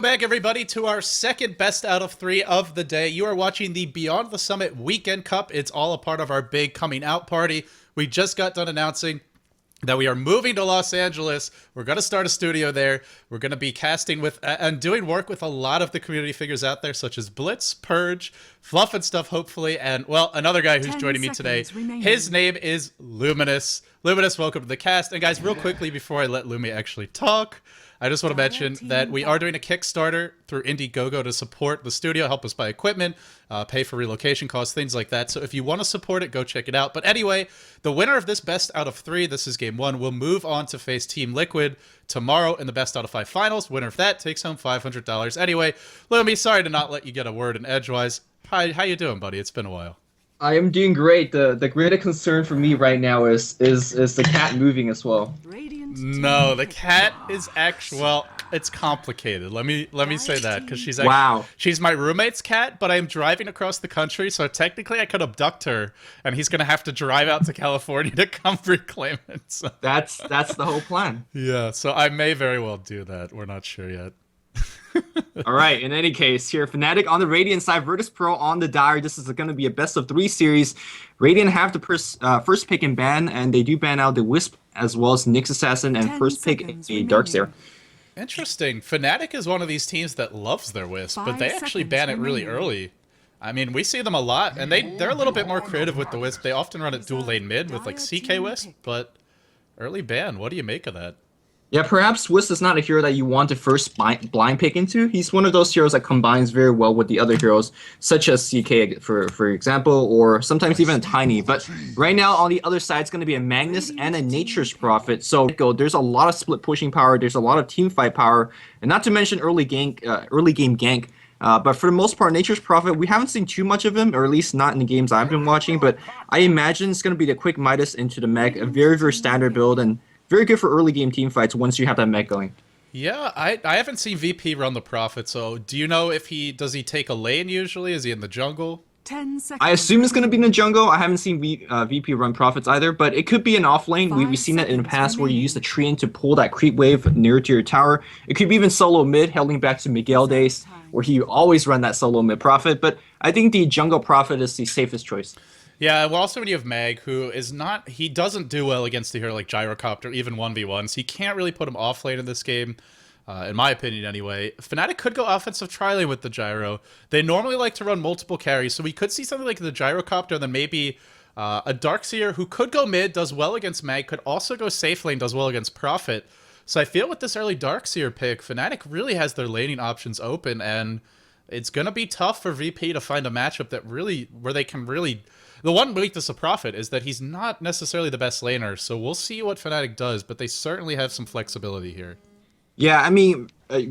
Welcome back, everybody, to our second best out of 3 of the day. You are watching the Beyond the Summit Weekend Cup. It's all a part of our big coming out party. We just got done announcing that we are moving to Los Angeles. We're going to start a studio there. We're going to be casting with and doing work with a lot of the community figures out there, such as Blitz, Purge, Fluff and Stuff, hopefully, and, well, another guy who's joining me today. His name is Luminous. Luminous, welcome to the cast. And guys, real quickly, before I let Lumi actually talk, I just want to mention that we are doing a Kickstarter through Indiegogo to support the studio, help us buy equipment, pay for relocation costs, things like that. So if you want to support it, go check it out. But anyway, the winner of this best out of 3, this is game 1, will move on to face Team Liquid tomorrow in the best out of 5 finals. Winner of that takes home $500. Anyway, Lumi, sorry to not let you get a word in edgewise. Hi, how you doing, buddy? It's been a while. I am doing great. The greatest concern for me right now is the cat moving as well. No, the cat is actually, well, it's complicated. Let me say that, because she's she's my roommate's cat, but I'm driving across the country, so technically I could abduct her, and he's gonna have to drive out to California to come reclaim it. So. That's the whole plan. Yeah, so I may very well do that. We're not sure yet. All right, in any case, here, Fnatic on the Radiant side, Virtus Pro on the Dire. This is going to be a best-of-3 series. Radiant have the first pick in ban, and they do ban out the Wisp as well as Nyx Assassin, and first pick a Darkseer. Interesting. Fnatic is one of these teams that loves their Wisp, but they actually ban it really early. I mean, we see them a lot, and they're a little bit more creative with the Wisp. They often run it dual lane mid with, like, CK Wisp, but early ban, what do you make of that? Yeah, perhaps Wisp is not a hero that you want to first blind pick into. He's one of those heroes that combines very well with the other heroes, such as CK, for example, or sometimes even a Tiny. But right now, on the other side, it's going to be a Magnus and a Nature's Prophet. So there's a lot of split pushing power. There's a lot of team fight power, and not to mention early game gank. But for the most part, Nature's Prophet, we haven't seen too much of him, or at least not in the games I've been watching. But I imagine it's going to be the quick Midas into the mech, a very, very standard build, and very good for early game team fights once you have that mech going. Yeah, I haven't seen VP run the Prophet, so do you know if does he take a lane usually? Is he in the jungle? 10 seconds. I assume it's going to be in the jungle. I haven't seen VP run Prophets either, but it could be an off lane. We've seen that in the past where you use the Treant to pull that creep wave near to your tower. It could be even solo mid, heading back to Miguel days, where he always run that solo mid Prophet, but I think the jungle Prophet is the safest choice. Yeah, well, also when you have Mag, who is not, he doesn't do well against a hero like Gyrocopter, even 1v1s. He can't really put him off lane in this game, in my opinion anyway. Fnatic could go offensive tri-lane with the Gyro. They normally like to run multiple carries, so we could see something like the Gyrocopter, and then maybe a Darkseer who could go mid, does well against Mag, could also go safe lane, does well against Prophet. So I feel with this early Darkseer pick, Fnatic really has their laning options open, and it's going to be tough for VP to find a matchup that really, where they can really... The one weakness of Prophet is that he's not necessarily the best laner, so we'll see what Fnatic does, but they certainly have some flexibility here. Yeah, I mean,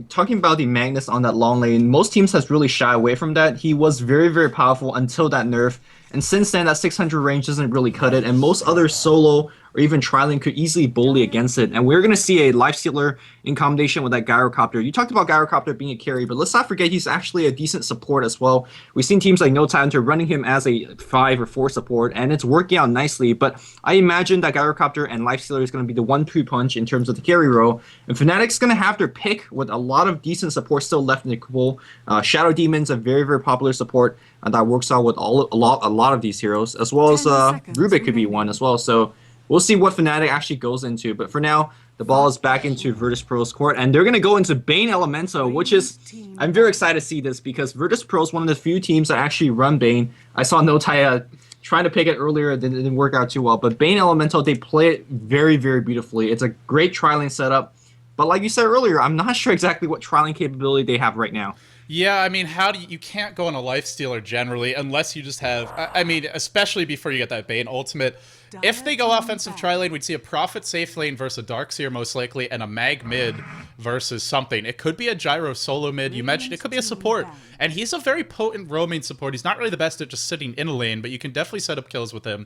talking about the Magnus on that long lane, most teams has really shied away from that. He was very, very powerful until that nerf, and since then that 600 range doesn't really cut it, and most other solo or even tri-lane could easily bully against it. And we're going to see a Lifestealer in combination with that Gyrocopter. You talked about Gyrocopter being a carry, but let's not forget he's actually a decent support as well. We've seen teams like No Talenter running him as a 5 or 4 support, and it's working out nicely. But I imagine that Gyrocopter and Lifestealer is going to be the 1-2 punch in terms of the carry role. And Fnatic's going to have their pick with a lot of decent support still left in the pool. Shadow Demon's a very, very popular support that works out with a lot of these heroes, as well as Rubik could be one as well. So we'll see what Fnatic actually goes into, but for now, the ball is back into Virtus Pro's court, and they're going to go into Bane Elemental, which is, I'm very excited to see this, because Virtus Pro is one of the few teams that actually run Bane. I saw Notaya trying to pick it earlier, it didn't work out too well, but Bane Elemental, they play it very, very beautifully. It's a great tri-lane setup, but like you said earlier, I'm not sure exactly what tri-lane capability they have right now. Yeah, I mean, you can't go on a Lifestealer generally unless you just have, I mean, especially before you get that Bane ultimate. If they go offensive tri-lane, we'd see a Prophet safe lane versus a Darkseer most likely, and a Mag mid versus something. It could be a Gyro solo mid. You mentioned it could be a support, and he's a very potent roaming support. He's not really the best at just sitting in a lane, but you can definitely set up kills with him.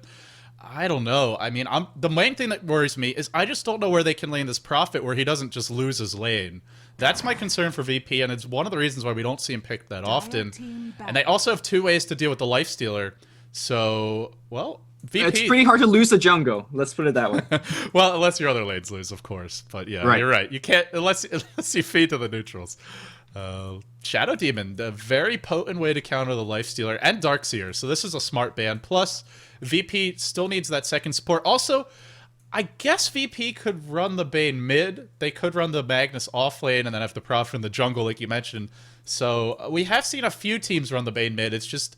I don't know. I mean, the main thing that worries me is I just don't know where they can lane this Prophet where he doesn't just lose his lane. That's my concern for VP, and it's one of the reasons why we don't see him picked that often. And they also have 2 ways to deal with the Lifestealer. So, well, VP... It's pretty hard to lose the jungle, let's put it that way. Well, unless your other lanes lose, of course. But yeah, You're right. You can't, unless you feed to the neutrals. Shadow Demon, a very potent way to counter the Lifestealer and Darkseer. So this is a smart ban. Plus, VP still needs that second support. Also, I guess VP could run the Bane mid. They could run the Magnus off lane and then have the Prophet in the jungle, like you mentioned. So we have seen a few teams run the Bane mid. It's just,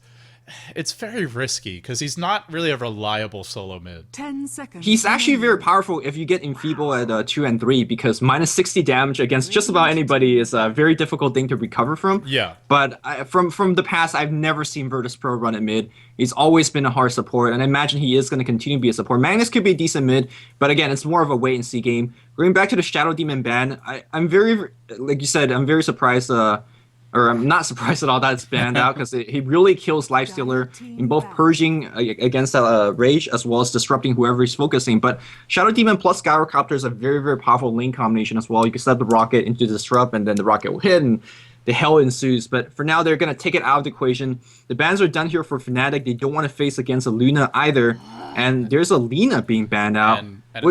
it's very risky because he's not really a reliable solo mid. 10 seconds. He's actually very powerful if you get Enfeeble at 2 and 3 because minus 60 damage against just about anybody is a very difficult thing to recover from. Yeah. But from the past, I've never seen Virtus Pro run at mid. He's always been a hard support, and I imagine he is going to continue to be a support. Magnus could be a decent mid, but again, it's more of a wait-and-see game. Going back to the Shadow Demon ban, I'm very, like you said, I'm very surprised, or I'm not surprised at all that it's banned out because he really kills Lifestealer in both purging against Rage as well as disrupting whoever he's focusing. But Shadow Demon plus Gyrocopter is a very, very powerful lane combination as well. You can set the rocket into Disrupt and then the rocket will hit and the hell ensues. But for now, they're going to take it out of the equation. The bans are done here for Fnatic. They don't want to face against a Luna either. And there's a Lina being banned out. And it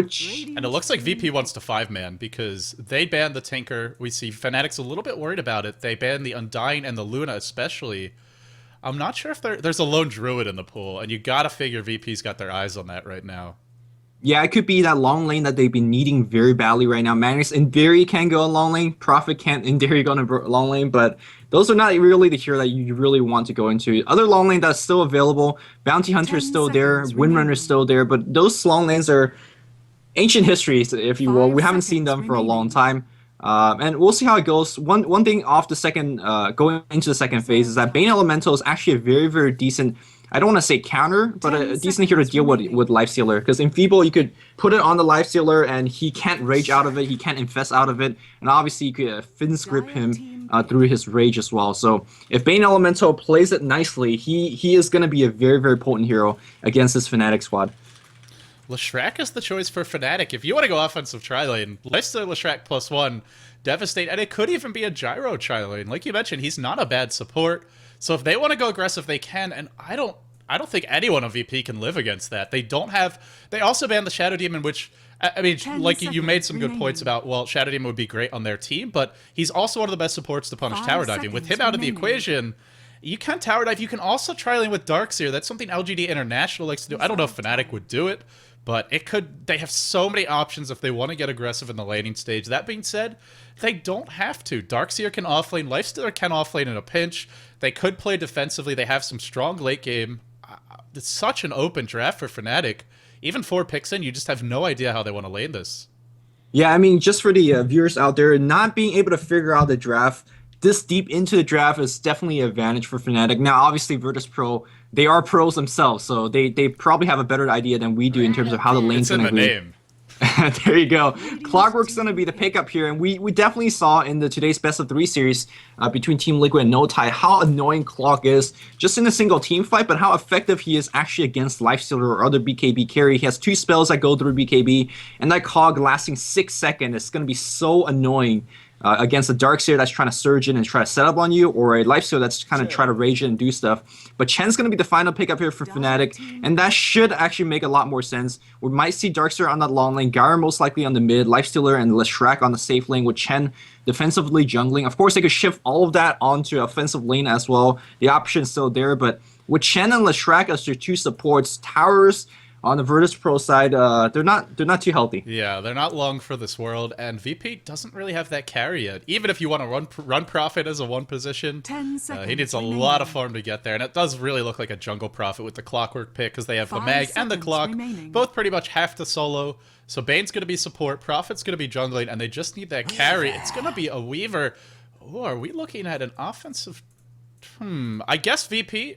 looks like VP wants to 5-man because they banned the Tinker. We see Fnatic's a little bit worried about it. They banned the Undying and the Luna especially. I'm not sure if there's a lone Druid in the pool, and you gotta figure VP's got their eyes on that right now. Yeah, it could be that long lane that they've been needing very badly right now. Magnus, in theory, can go in long lane. Prophet can't, in theory, go in long lane. But those are not really the hero that you really want to go into. Other long lane that's still available. Bounty Hunter is still there. Windrunner is still there. But those long lanes are ancient histories, if you will. We haven't seen them for a long time. And we'll see how it goes. One thing off the second, going into the second phase is that Bane Elemental is actually a very, very decent, I don't want to say counter, but a decent hero to deal with Lifestealer. Because Enfeeble, you could put it on the Lifestealer and he can't Rage out of it, he can't Infest out of it, and obviously you could Fin's Grip him through his Rage as well. So if Bane Elemental plays it nicely, he is going to be a very, very potent hero against this Fnatic squad. Leshrac is the choice for Fnatic. If you want to go offensive tri-lane, Lifestealer Leshrac +1, Devastate, and it could even be a Gyro tri-lane. Like you mentioned, he's not a bad support. So if they want to go aggressive, they can, and I don't think anyone on VP can live against that. They also banned the Shadow Demon, which, I mean, like you made some good points about, well, Shadow Demon would be great on their team, but he's also one of the best supports to punish tower diving. With him out of the equation, you can tower dive. You can also tri-lane with Darkseer. That's something LGD International likes to do. I don't know if Fnatic would do it, but they have so many options if they want to get aggressive in the laning stage. That being said, they don't have to. Darkseer can offlane, Lifestealer can offlane in a pinch. They could play defensively. They have some strong late game. It's such an open draft for Fnatic. Even 4 picks in, you just have no idea how they want to lane this. Yeah, I mean, just for the viewers out there, not being able to figure out the draft this deep into the draft is definitely an advantage for Fnatic. Now, obviously, Virtus Pro, they are pros themselves, so they probably have a better idea than we do in terms of how the lane's going to be. It's in the name. There you go. Clockwork's going to be the pickup here, and we definitely saw in the today's best of 3 series between Team Liquid and NoTie how annoying Clock is just in a single team fight, but how effective he is actually against Lifestealer or other BKB carry. He has 2 spells that go through BKB, and that cog lasting 6 seconds is going to be so annoying against a Darkseer that's trying to surge in and try to set up on you, or a Lifestealer that's kind of try to rage in and do stuff. But Chen's going to be the final pickup here for Fnatic, and that should actually make a lot more sense. We might see Darkseer on that long lane, Gyro most likely on the mid, Lifestealer and Leshrac on the safe lane with Chen defensively jungling. Of course, they could shift all of that onto offensive lane as well. The option is still there, but with Chen and Leshrac as their 2 supports, towers on the Virtus Pro side, they're not too healthy. Yeah, they're not long for this world, and VP doesn't really have that carry yet. Even if you want to run Prophet as a 1 position, he needs a lot of farm to get there, and it does really look like a jungle Prophet with the Clockwork pick because they have the Mag and the Clock, both pretty much have to solo. So Bane's going to be support, Prophet's going to be jungling, and they just need that carry. It's going to be a Weaver. Oh, are we looking at an offensive? I guess VP.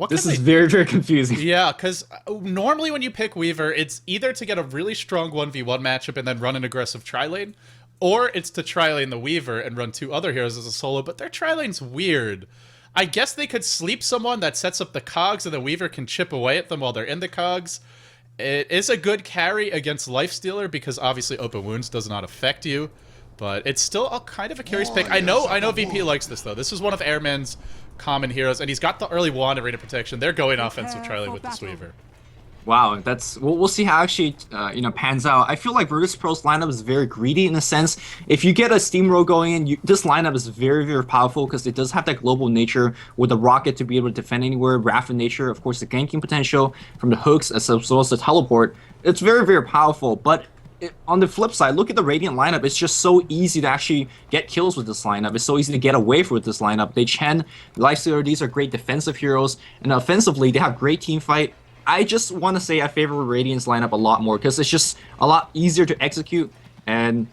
This is very, very confusing. Yeah, because normally when you pick Weaver, it's either to get a really strong 1v1 matchup and then run an aggressive tri-lane, or it's to tri-lane the Weaver and run 2 other heroes as a solo, but their tri-lane's weird. I guess they could sleep someone that sets up the cogs and the Weaver can chip away at them while they're in the cogs. It is a good carry against Lifestealer because obviously Open Wounds does not affect you, but it's still kind of a curious pick. I know VP likes this though. This is one of Airman's common heroes, and he's got the early wand arena protection. They're going offensive tri-lane with this Weaver. Wow, that's we'll see how actually pans out. I feel like Virtus Pro's lineup is very greedy in a sense. If you get a steamroll going in, this lineup is very very powerful because it does have that global nature with the rocket to be able to defend anywhere. Rapid nature, of course, the ganking potential from the hooks as well as the teleport. It's very very powerful. But on the flip side, look at the Radiant lineup. It's just so easy to actually get kills with this lineup. It's so easy to get away with this lineup. They Chen, Lifestealer, these are great defensive heroes, and offensively they have great team fight. I just want to say I favor Radiant's lineup a lot more because it's just a lot easier to execute and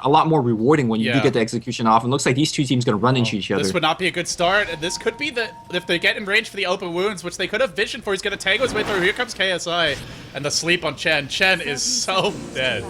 a lot more rewarding when you do get the execution off. And looks like these two teams going to run into each other. This would not be a good start, and this could be if they get in range for the open wounds, which they could have vision for. He's going to tangle his way through. Here comes KSI, and the sleep on Chen. Chen is so dead.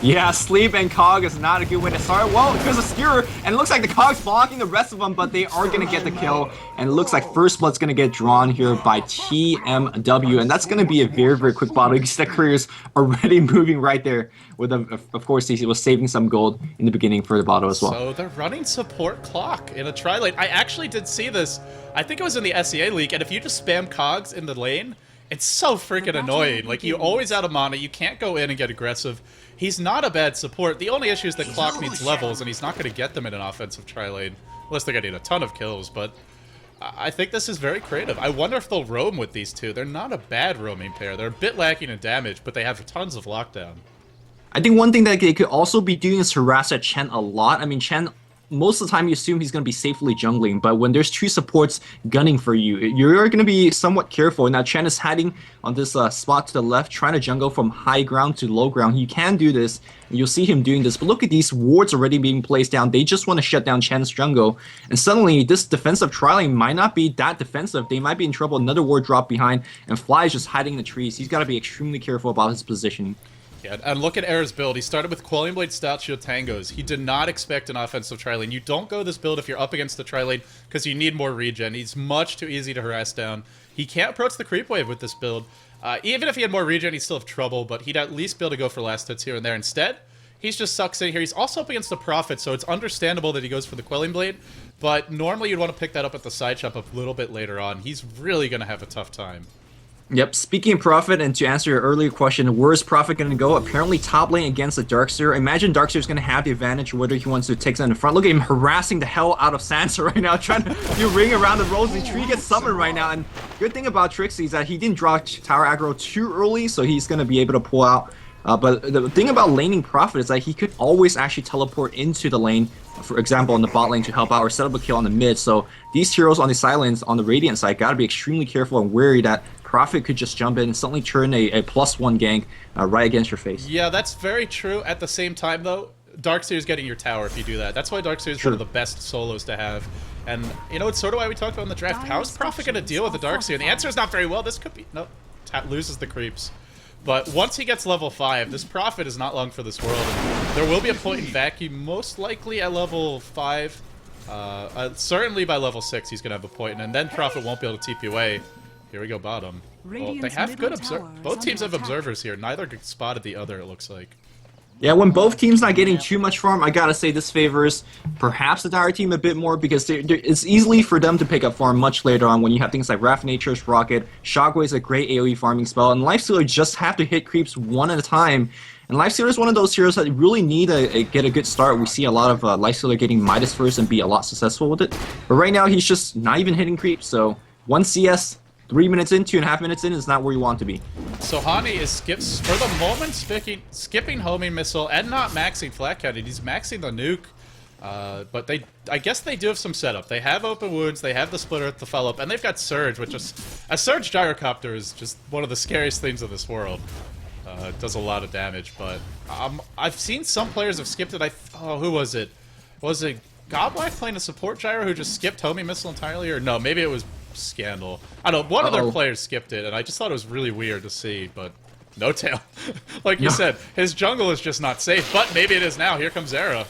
Yeah, Sleep and Cog is not a good way to start. Well, there's a Skewer, and it looks like the Cog's blocking the rest of them, but they are going to get the kill. And it looks like First Blood's going to get drawn here by TMW, and that's going to be a very, very quick bottle. You can see that career's already moving right there. With of course, he was saving some gold in the beginning for the bottle as well. So they're running support clock in a tri-lane. I actually did see this. I think it was in the SEA league, and if you just spam Cogs in the lane, it's so freaking annoying. Like, you always out of mana, you can't go in and get aggressive. He's not a bad support. The only issue is that Clock needs levels, and he's not going to get them in an offensive tri-lane. Unless they're getting a ton of kills, but I think this is very creative. I wonder if they'll roam with these two. They're not a bad roaming pair. They're a bit lacking in damage, but they have tons of lockdown. I think one thing that they could also be doing is harass at Chen a lot. I mean, Chen, most of the time you assume he's going to be safely jungling, but when there's two supports gunning for you, you're going to be somewhat careful. Now Chen is hiding on this spot to the left, trying to jungle from high ground to low ground. He can do this, and you'll see him doing this, but look at these wards already being placed down. They just want to shut down Chen's jungle, and suddenly this defensive tri-lane might not be that defensive. They might be in trouble. Another ward drop behind, and Fly is just hiding in the trees. He's got to be extremely careful about his positioning. Yeah, and look at Era's build. He started with Quelling Blade, Stout Shield, Tangos. He did not expect an offensive tri-lane. You don't go this build if you're up against the tri-lane because you need more regen. He's much too easy to harass down. He can't approach the creep wave with this build. Even if he had more regen, he'd still have trouble, but he'd at least be able to go for last hits here and there. Instead, he's just sucks in here. He's also up against the Prophet, so it's understandable that he goes for the Quelling Blade, but normally you'd want to pick that up at the side shop a little bit later on. He's really going to have a tough time. Yep, speaking of Prophet, and to answer your earlier question, where is Prophet going to go? Apparently top lane against the Darkseer. Imagine Darkseer's going to have the advantage whether he wants to take them in the front. Look at him harassing the hell out of Sansa right now, trying to do ring around the Rosy Tree, gets summoned right now. And good thing about Trixie is that he didn't draw tower aggro too early, so he's going to be able to pull out. But the thing about laning Prophet is that he could always actually teleport into the lane, for example, on the bot lane to help out or set up a kill on the mid. So these heroes on the side lanes, on the Radiant side, got to be extremely careful and wary that Prophet could just jump in and suddenly turn a +1 gank right against your face. Yeah, that's very true. At the same time, though, Darkseer's getting your tower if you do that. That's why Darkseer is one of the best solos to have. And, you know, it's sort of why we talked about in the draft. How is Prophet going to deal with the Darkseer? And the answer is not very well. This could be... Nope. Loses the creeps. But once he gets level 5, this Prophet is not long for this world. And there will be a point in vacuum, most likely at level 5. Certainly by level 6 he's going to have a point, and then Prophet won't be able to TP away. Here we go bottom. Well, they have good observers. Both teams have observers here. Neither spotted the other, it looks like. Yeah, when both teams not getting too much farm, I gotta say this favors perhaps the Dire team a bit more because it's easily for them to pick up farm much later on when you have things like Wrath Nature's Rocket, Shockwave is a great AoE farming spell, and Lifestealer just have to hit creeps one at a time. And Lifestealer is one of those heroes that really need to get a good start. We see a lot of Lifestealer getting Midas first and be a lot successful with it. But right now he's just not even hitting creeps, so 1 CS, 3 minutes in, 2.5 minutes in is not where you want to be. So Hani is for the moment, skipping homing missile and not maxing flat counting. He's maxing the nuke, but I guess they do have some setup. They have open wounds, they have the splitter at the follow-up, and they've got Surge, which is a Surge gyrocopter is just one of the scariest things in this world. It does a lot of damage, but I've seen some players have skipped it. Oh, who was it? Was it Godblack playing a support gyro who just skipped homing missile entirely, or no? Maybe it was Scandal. I don't know, one of their players skipped it, and I just thought it was really weird to see, but no tail. Like you said, his jungle is just not safe, but maybe it is now. Here comes Era.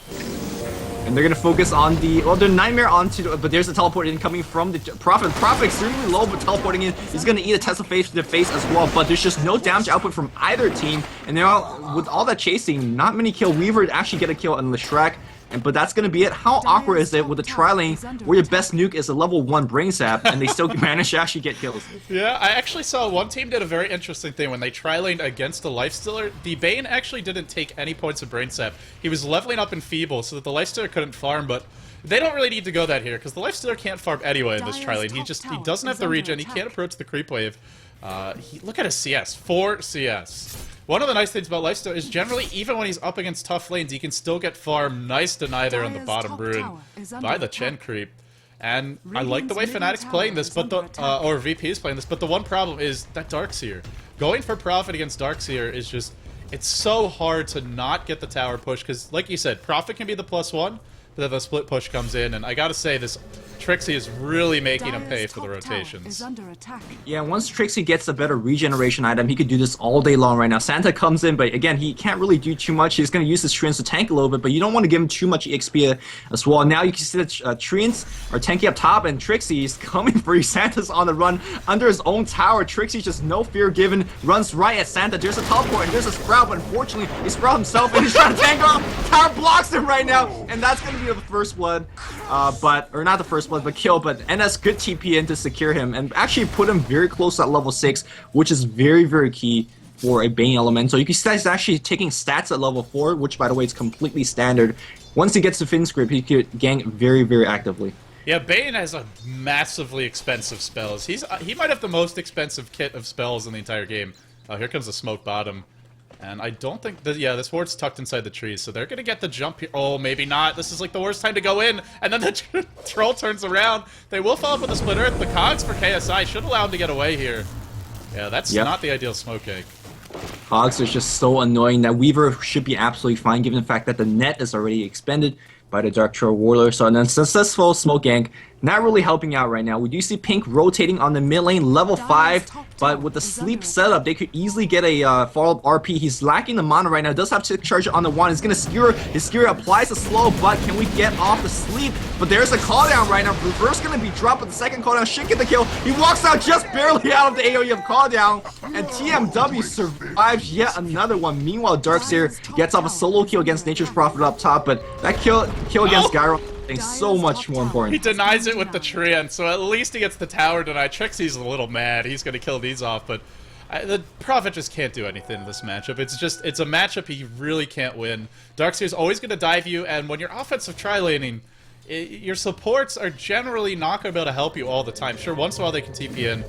And they're going to focus on the Nightmare onto, but there's a teleport incoming from the Prophet. Prophet extremely low, but teleporting in. He's going to eat a Tesla face to the face as well, but there's just no damage output from either team. And now, with all that chasing, not many kill. Weaver actually get a kill on the Shrek. but that's gonna be it. How awkward is it with a tri-lane where your best nuke is a level 1 brain sap and they still manage to actually get kills? Yeah, I actually saw one team did a very interesting thing when they tri-laned against a lifestealer. The Bane actually didn't take any points of brain sap. He was leveling up in Feeble so that the lifestealer couldn't farm, but they don't really need to go that here because the lifestealer can't farm anyway in this tri-lane. He doesn't have the regen, he can't approach the creep wave. Look at his CS, 4 CS. One of the nice things about lifestealer is generally, even when he's up against tough lanes, he can still get farm. Nice deny there on the bottom rune by the Chen creep. And I like the way Fnatic's playing this, but or VP is playing this, but the one problem is that Darkseer. Going for Prophet against Darkseer is just, it's so hard to not get the tower push, because like you said, Prophet can be the +1, but then the split push comes in, and I gotta say, this Trixie is really making him pay for the rotations. Yeah, once Trixie gets a better regeneration item, he could do this all day long right now. Santa comes in, but again, he can't really do too much. He's going to use his Treants to tank a little bit, but you don't want to give him too much EXP as well. Now you can see that Treants are tanking up top, and Trixie is coming for you. Santa's on the run under his own tower. Trixie's just no fear given, runs right at Santa. There's a teleport, and there's a Sprout, but unfortunately, he Sprout himself, and he's trying to tank off. Tower blocks him right now, and that's going to be the first blood, or not the first blood, but kill, but NS good TP in to secure him and actually put him very close at level 6, which is very, very key for a Bane Elemental. You can see he's actually taking stats at level 4, which by the way is completely standard. Once he gets to Fin script, he could gank very, very actively. Yeah, Bane has a massively expensive spells. He might have the most expensive kit of spells in the entire game. Oh, here comes the smoke bottom. And I don't think that, yeah, this ward's tucked inside the trees, so they're gonna get the jump here. Oh, maybe not. This is like the worst time to go in, and then the troll turns around. They will follow up with a split earth. The cogs for KSI should allow him to get away here. Yeah, that's not the ideal smoke egg. Cogs is just so annoying. That Weaver should be absolutely fine, given the fact that the net is already expended by the Dark Troll Warlord. So an unsuccessful smoke gank, not really helping out right now. We do see Pink rotating on the mid lane, level 5, but with the sleep setup, they could easily get a follow-up RP. He's lacking the mana right now. Does have to charge on the one. He's gonna skewer. His skewer applies a slow, but can we get off the sleep? But there's a call down right now. Reverse gonna be dropped, but the second call down should get the kill. He walks out just barely out of the AoE of call down, and TMW survives yet another one. Meanwhile, Darkseer gets off a solo kill against Nature's Prophet up top, but that kill against Gyro is so much more important. He denies it with the Treant, so at least he gets the tower denied. Trixie's a little mad. He's gonna kill these off, but the Prophet just can't do anything in this matchup. It's a matchup he really can't win. Darkseer's always gonna dive you, and when you're offensive tri-laning, your supports are generally not gonna be able to help you all the time. Sure, once in a while they can TP in,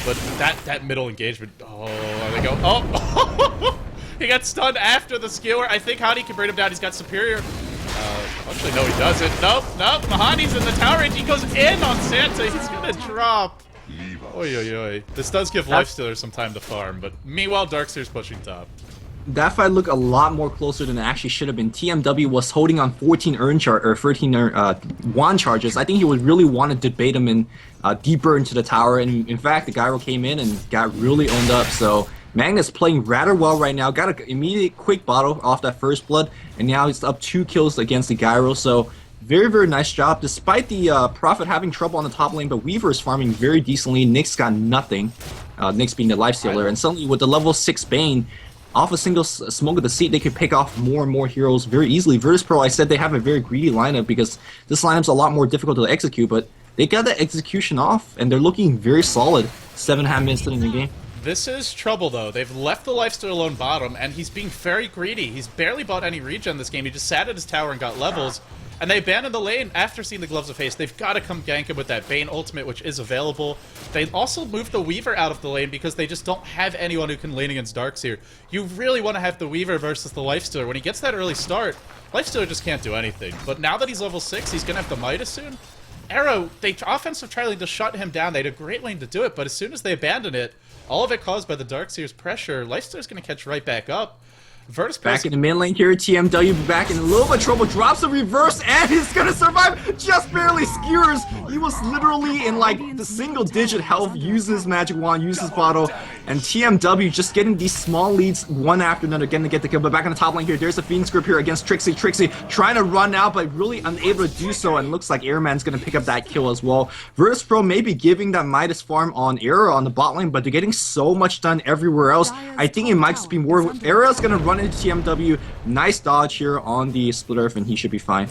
but that middle engagement, oh, there they go. Oh, he got stunned after the skewer. I think Hani can bring him down. He's got superior. Actually, no, he doesn't. Nope. Mahani's in the tower range. He goes in on Santa. He's gonna drop. Oi, oi, oi. This does give Lifestealer some time to farm, but meanwhile, Darkseer's pushing top. That fight looked a lot more closer than it actually should have been. TMW was holding on 14 wand charges. I think he would really want to debate him in deeper into the tower, and in fact, the Gyro came in and got really owned up, so Magnus playing rather well right now. Got an immediate quick bottle off that first blood, and now he's up 2 kills against the Gyro. So very, very nice job. Despite the Prophet having trouble on the top lane, but Weaver is farming very decently. Nyx got nothing. Nyx being the lifestealer, and suddenly with the level 6 Bane, off a single smoke of the seat, they could pick off more and more heroes very easily. Virtus.pro, I said they have a very greedy lineup because this lineup's a lot more difficult to execute, but they got the execution off, and they're looking very solid 7.5 minutes into the game. This is trouble, though. They've left the lifesteal alone bottom, and he's being very greedy. He's barely bought any regen this game. He just sat at his tower and got levels, and they abandoned the lane after seeing the Gloves of Haste. They've got to come gank him with that Bane ultimate, which is available. They also moved the Weaver out of the lane because they just don't have anyone who can lane against Darkseer. You really want to have the Weaver versus the Lifestealer. When he gets that early start, Lifestealer just can't do anything. But now that he's level 6, he's going to have the Midas soon. Arrow, they offensive tri-lane to shut him down. They had a great lane to do it, but as soon as they abandon it, all of it caused by the Darkseer's pressure, Lifestealer's going to catch right back up. Virtus back in the mid lane here, TMW back in a little bit of trouble, drops the reverse, and he's going to survive, just barely skewers. He was literally in like the single digit health, uses his magic wand, uses his bottle, And TMW just getting these small leads one after another, getting to get the kill. But back on the top lane here, there's a Phoenix grip here against Trixie. Trixie trying to run out, but really unable to do so. And looks like Airman's going to pick up that kill as well. Virtus.pro may be giving that Midas farm on Era on the bot lane, but they're getting so much done everywhere else. I think it might just be more. Era's going to run into TMW. Nice dodge here on the split earth, and he should be fine.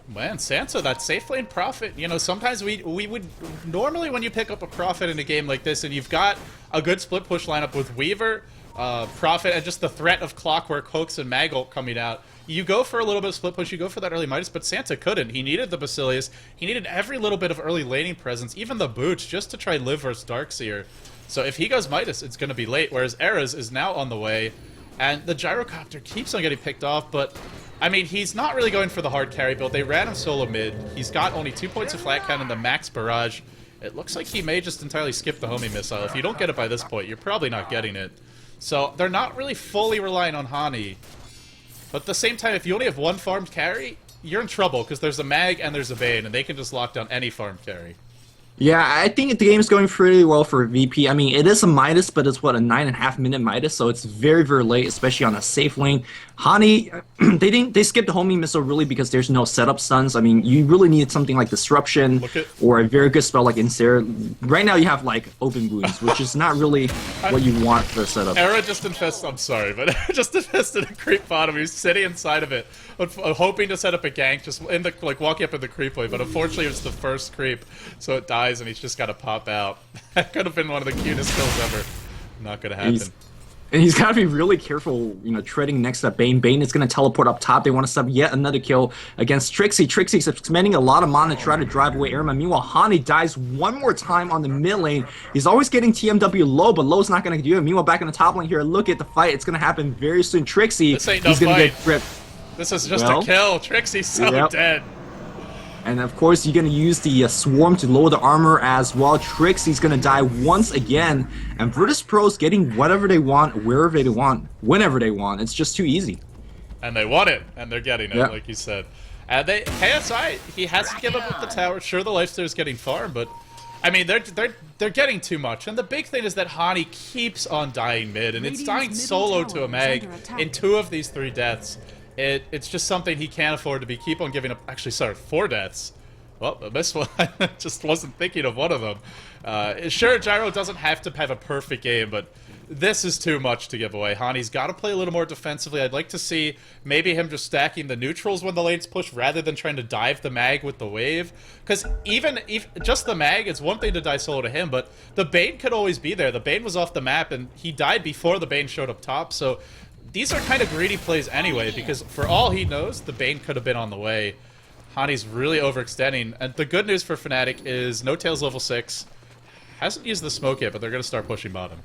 Man, Sansa, that safe lane Prophet, you know, sometimes we would, normally when you pick up a Prophet in a game like this and you've got a good split push lineup with Weaver, Prophet, and just the threat of Clockwork, Hooks, and Magult coming out, you go for a little bit of split push, you go for that early Midas, but Sansa couldn't. He needed the Basilius, he needed every little bit of early laning presence, even the boots, just to try live versus Darkseer. So if he goes Midas, it's going to be late, whereas Era's is now on the way, and the Gyrocopter keeps on getting picked off, but I mean, he's not really going for the hard carry build. They ran him solo mid. He's got only 2 points of flat count and the max barrage. It looks like he may just entirely skip the homing missile. If you don't get it by this point, you're probably not getting it. So they're not really fully relying on Hani. But at the same time, if you only have one farmed carry, you're in trouble because there's a Mag and there's a Bane, and they can just lock down any farmed carry. Yeah, I think the game's going pretty well for VP. I mean, it is a Midas, but it's, what, a 9.5-minute Midas, so it's very, very late, especially on a safe lane. Hani, they skipped the homing missile really because there's no setup stuns. I mean, you really need something like Disruption or a very good spell like Insert. Right now you have, like, Open Wounds, which is not really what you want for a setup. Era just infested, I'm sorry, but Era just infested a creep bottom. He was sitting inside of it, hoping to set up a gank, just in the, like, walking up in the creep wave, but unfortunately it was the first creep, so it dies and he's just got to pop out. That could have been one of the cutest kills ever. Not gonna happen. And he's got to be really careful, you know, treading next to Bane. Bane is going to teleport up top. They want to sub yet another kill against Trixie. Trixie's spending a lot of mana to try to drive away Airman. Meanwhile, Hani dies one more time on the mid lane. He's always getting TMW low, but low's not going to do it. Meanwhile, back in the top lane here, look at the fight. It's going to happen very soon. Trixie, this ain't no he's going to fight. get gripped. This is just a kill. Trixie's so dead. And of course, you're going to use the Swarm to lower the armor as well. Trixie's going to die once again. And Virtus.pro's getting whatever they want, wherever they want, whenever they want. It's just too easy. And they want it, and they're getting it, like you said. And KSI, he has to give up with the tower. Sure, the Lifesteal's getting farmed, but I mean, they're getting too much. And the big thing is that Hani keeps on dying mid, and it's dying solo to a Mag in 2 of these 3 deaths. It's just something he can't afford to keep on giving up. Actually, sorry, 4 deaths. Well, I missed one. I just wasn't thinking of one of them. Sure, Gyro doesn't have to have a perfect game, but this is too much to give away. Hani's got to play a little more defensively. I'd like to see maybe him just stacking the neutrals when the lane's push rather than trying to dive the Mag with the wave. Because even if just the Mag, it's one thing to die solo to him, but the Bane could always be there. The Bane was off the map, and he died before the Bane showed up top, so these are kind of greedy plays anyway, because for all he knows, the Bane could have been on the way. Hani's really overextending, and the good news for Fnatic is No Tail's level 6. Hasn't used the smoke yet, but they're going to start pushing bottom.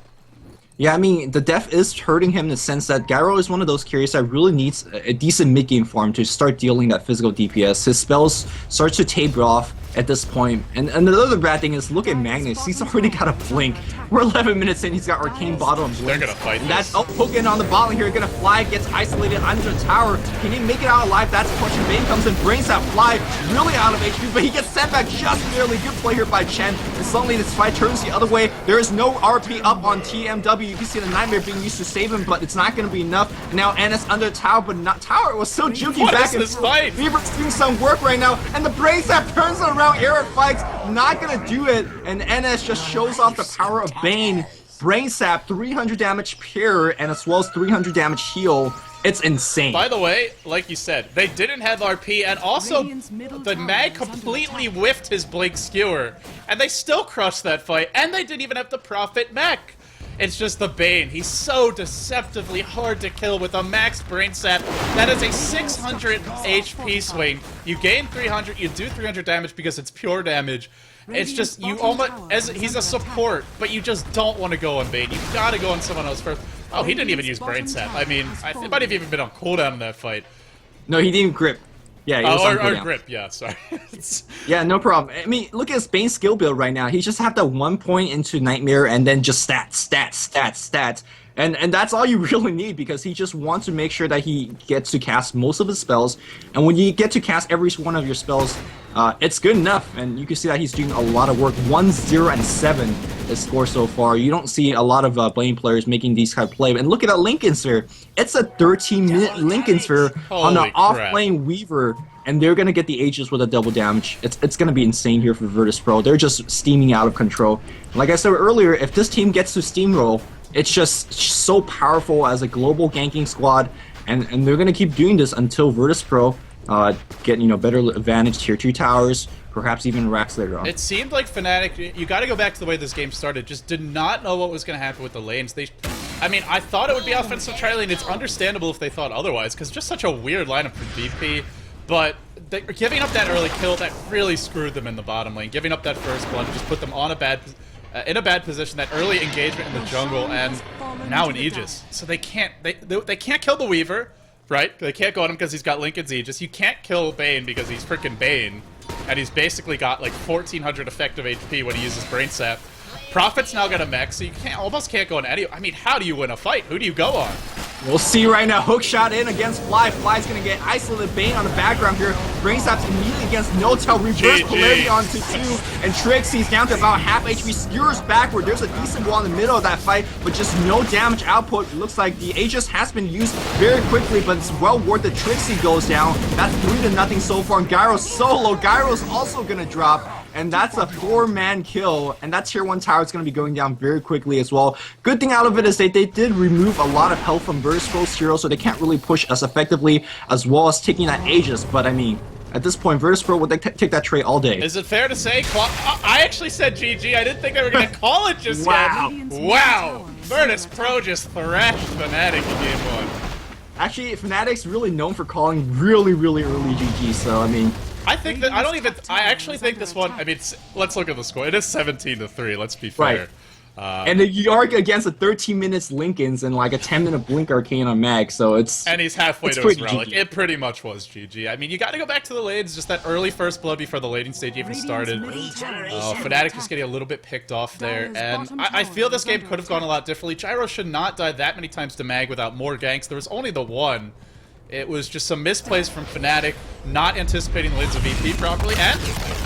Yeah, I mean, the def is hurting him in the sense that Gyro is one of those carries that really needs a decent mid-game farm to start dealing that physical DPS. His spells start to taper off at this point. And another bad thing is, look at Magnus. He's already got a blink. We're 11 minutes in, he's got Arcane Bottle and Blink. They're gonna fight this. That's poking on the bottom here, gonna fly, gets isolated under the tower. Can he make it out alive? That's a question. Bane comes in, brings that fly really out of HP, but he gets sent back just barely. Good play here by Chen. And suddenly this fight turns the other way. There is no RP up on TMW. You can see the Nightmare being used to save him, but it's not gonna be enough. Now NS under tower, but not tower. It was so juky back and forth. Fight? Weaver's doing some work right now, and the brain sap turns it around. Eric fights, not gonna do it, and NS just shows off the power of Bane. Brain sap, 300 damage pure, and as well as 300 damage heal. It's insane. By the way, like you said, they didn't have RP, and also the Mag completely whiffed his Blink Skewer, and they still crushed that fight, and they didn't even have to Prophet mech. It's just the Bane. He's so deceptively hard to kill with a max brain sap. That is a 600 HP swing. You gain 300, you do 300 damage because it's pure damage. It's just, you almost, he's a support, but you just don't want to go on Bane. You gotta go on someone else first. Oh, he didn't even use brain sap. I mean, it might have even been on cooldown in that fight. No, he didn't grip. Yeah, he was on cooldown. Or grip, yeah, sorry. Yeah, no problem. I mean, look at his Bane skill build right now. He just have that 1 point into Nightmare and then just stats. And that's all you really need because he just wants to make sure that he gets to cast most of his spells. And when you get to cast every one of your spells, it's good enough. And you can see that he's doing a lot of work. 1, 0, and 7 is score so far. You don't see a lot of Blade players making these kind of play. And look at that Lincoln Sphere. It's a 13-minute Lincoln Sphere on an off-lane Weaver. And they're going to get the Aegis with a double damage. It's going to be insane here for Virtus Pro. They're just steaming out of control. Like I said earlier, if this team gets to steamroll, it's just so powerful as a global ganking squad. And they're going to keep doing this until Virtus Pro get, better advantage tier 2 towers, perhaps even racks later on. It seemed like Fnatic, you got to go back to the way this game started, just did not know what was going to happen with the lanes. I thought it would be offensive tri-lane. It's understandable if they thought otherwise, because just such a weird lineup for VP. But giving up that early kill, that really screwed them in the bottom lane. Giving up that first blood just put them on in a bad position. That early engagement in the jungle, and now an Aegis. So they can't kill the Weaver, right? They can't go on him because he's got Lincoln's Aegis. You can't kill Bane because he's freaking Bane, and he's basically got like 1400 effective HP when he uses Brain Sap. Prophet's now got a mech, so you almost can't go on any. I mean, how do you win a fight? Who do you go on? We'll see right now. Hook shot in against Fly. Fly's gonna get isolated. Bane on the background here. Brainsap's immediately against No-Tail. Reverse polarity onto 2. And Trixie's down to about half HP. Skewers backward. There's a decent wall in the middle of that fight, but just no damage output. Looks like the Aegis has been used very quickly, but it's well worth it. Trixie goes down. That's 3-0 so far. And Gyro's solo. Gyro's also gonna drop. And that's a 4-man kill, and that tier 1 tower is going to be going down very quickly as well. Good thing out of it is they did remove a lot of health from Virtus Pro's hero, so they can't really push as effectively as well as taking that Aegis. But I mean, at this point, Virtus Pro would take that trade all day. Is it fair to say, I actually said GG. I didn't think they were going to call it just wow. yet. Wow. Virtus Pro just thrashed Fnatic in game 1. Actually, Fnatic's really known for calling really, really early GG, so I mean... I actually think this one, let's look at the score. It is 17-3, let's be fair. Right. And you are against a 13 minutes Lincolns and like a 10-minute Blink Arcane on Mag, so it's... And he's halfway to his relic. GG. It pretty much was GG. I mean, you gotta go back to the lanes, just that early first blood before the laning stage even started. Fnatic just getting a little bit picked off there, and I feel this game could have gone a lot differently. Gyro should not die that many times to Mag without more ganks. There was only the one. It was just some misplays from Fnatic, not anticipating the lanes of VP properly, and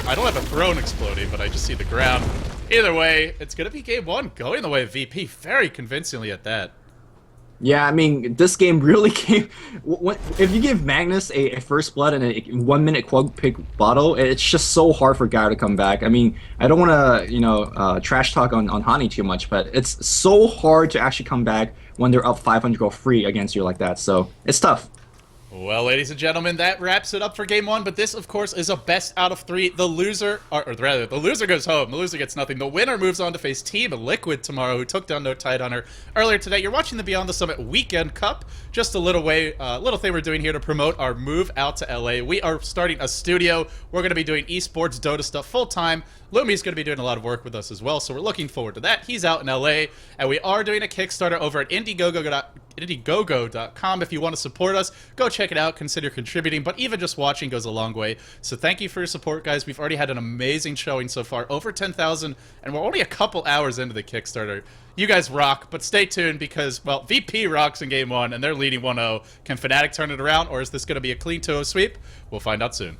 I don't have a throne exploding, but I just see the ground. Either way, it's going to be game 1 going the way of VP, very convincingly at that. Yeah, I mean, this game really came... If you give Magnus a first blood and a 1-minute quad pick bottle, it's just so hard for Gyro to come back. I mean, I don't want to, trash talk on Hani too much, but it's so hard to actually come back when they're up 500 gold free against you like that, so it's tough. Well, ladies and gentlemen, that wraps it up for game 1, but this, of course, is a best out of 3. The loser, or rather, the loser goes home. The loser gets nothing. The winner moves on to face Team Liquid tomorrow, who took down No Tidehunter earlier today. You're watching the Beyond the Summit Weekend Cup. Just a little thing we're doing here to promote our move out to LA. We are starting a studio. We're going to be doing esports Dota stuff full-time. Lumi's going to be doing a lot of work with us as well, so we're looking forward to that. He's out in LA, and we are doing a Kickstarter over at Indiegogo.com. If you want to support us, go check it out. Consider contributing, but even just watching goes a long way. So thank you for your support, guys. We've already had an amazing showing so far, over 10,000, and we're only a couple hours into the Kickstarter. You guys rock, but stay tuned because, well, VP rocks in game 1, and they're leading 1-0. Can Fnatic turn it around, or is this going to be a clean 2-0 sweep? We'll find out soon.